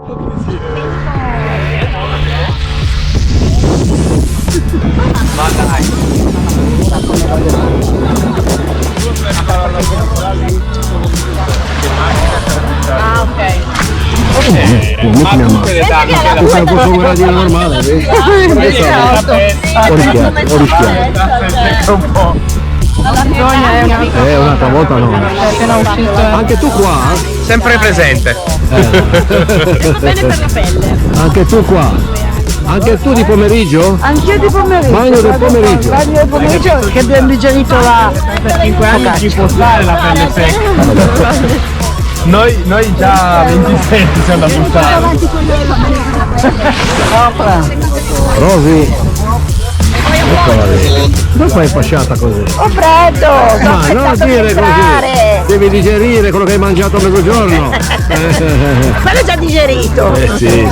Ma dai. Ah, ok. Ma tutte le dame che la Questa posso guardare normale, vedi? Ho rischiato. un po'. Un'altra volta no. Anche tu qua? Sempre presente. Va bene per la pelle. Anche tu qua? Anche tu di pomeriggio? Anch'io di pomeriggio. Bagno del pomeriggio. Bagno del pomeriggio che abbiamo digerito la... Per 5 anni ci può stare la pelle secca. Noi già 27 siamo da buttare. Rosi, eccola lì. Non fai fasciata così? Ho freddo! Ma non dire così! Devi digerire quello che hai mangiato a mezzogiorno! Quello è già digerito! Sì.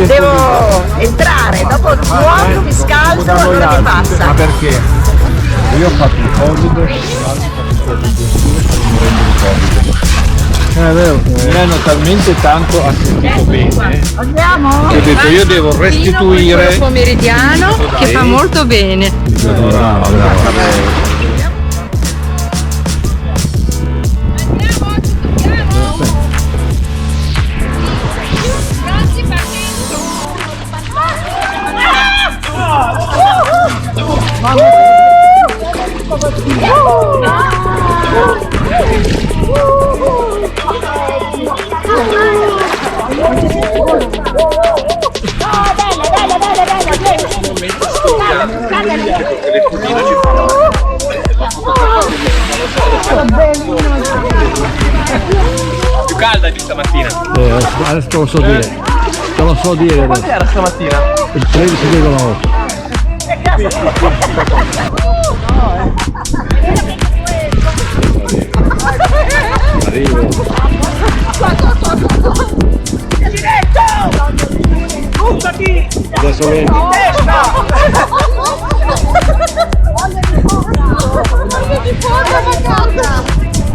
Devo entrare, dopo nuoto mi scaldo, allora mi passa. Ma perché? Io ho fatto il Covid, È vero. mi hanno talmente tanto assistito bene Andiamo? che ho detto io devo restituire. Pomeridiano che fa molto bene. Bravo. Più calda di stamattina. Adesso te lo so dire. Te lo so dire adesso. Quanto era stamattina? Il 13,8. Arrivo. Adesso vedi.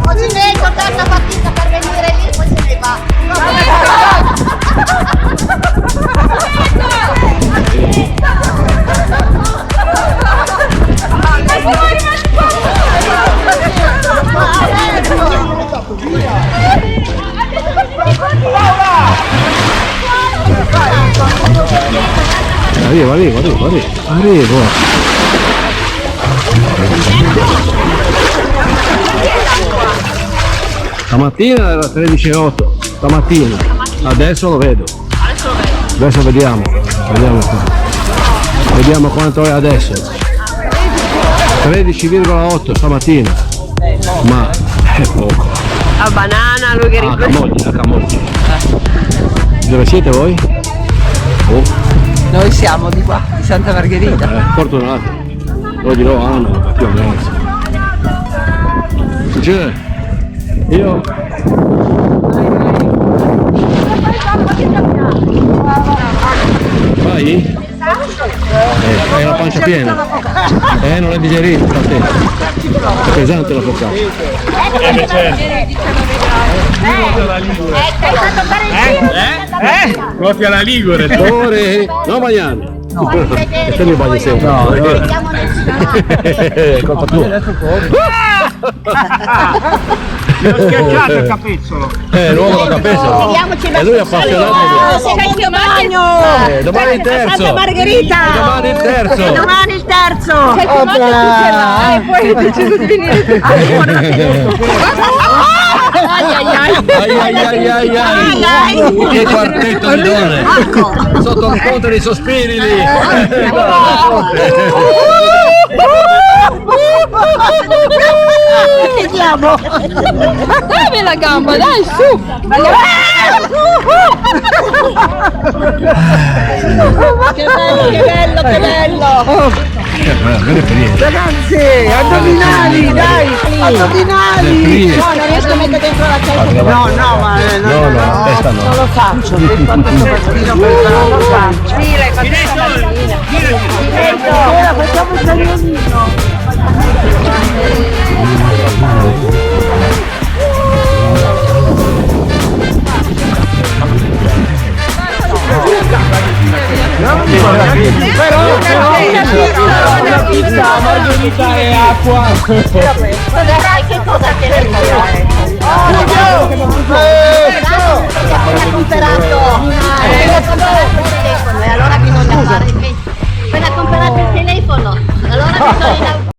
Oggi vengo terza partita per venire lì, poi se ne va. Arrivo. Stamattina era 13,8. Stamattina. Adesso lo vedo. Adesso vediamo. Vediamo quanto è adesso. 13,8 stamattina. Ma è poco. A banana, lui che A Camoggi. Dove siete voi? Noi siamo di qua, di Santa Margherita. Fortunato. Lo dirò Anna, più o meno. Cioè, io vai? Hai la pancia piena. Non è digerito, sta attento. È pesante la focaccia. Proprio alla Ligure. Ore, no Magnani. No, e te mi bagni sempre. No, è colpa tua. Mi ho schiacciato il capezzolo. L'uomo da capezzolo. E lui è appassionato. Sei in bagno! Domani il terzo. Santa Margherita! Domani il terzo. Domani il terzo! E poi ho deciso di venire. Ai. Che quartetto di donne. Sotto il ponte dei sospiri lì. Vediamo! Dai la gamba, dai, su! Che bello! Ragazzi, addominali, dai! Addominali! No, non riesco a mettere dentro la testa. No, testa no. Non lo faccio. Non lo faccio. Sì, l'hai fatto stamattina. Ora facciamo il cagnolino. Però una pizza margherita e acqua. Dai, che cosa te ne fai?